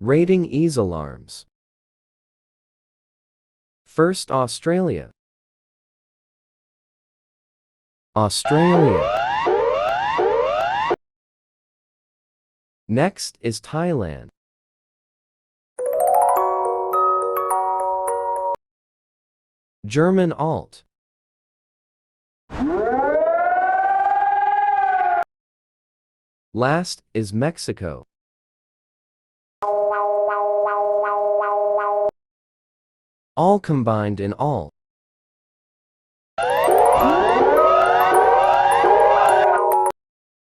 Rating ease alarms. First, Australia. Australia. Next is Thailand. German Alt. Last is Mexico. All combined in all.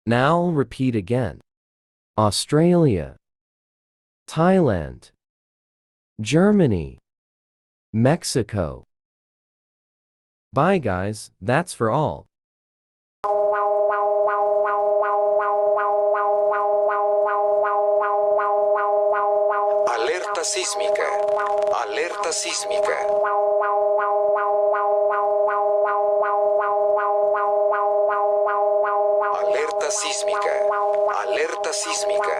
Now I'll repeat again. Australia, Thailand, Germany, Mexico. Bye guys, that's for all. Alerta sísmica. Alerta sísmica. Alerta sísmica. Alerta sísmica.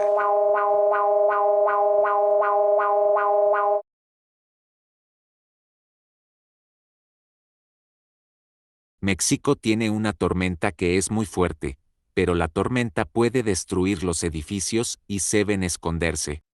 México tiene una tormenta que es muy fuerte, pero la tormenta puede destruir los edificios y se ven esconderse.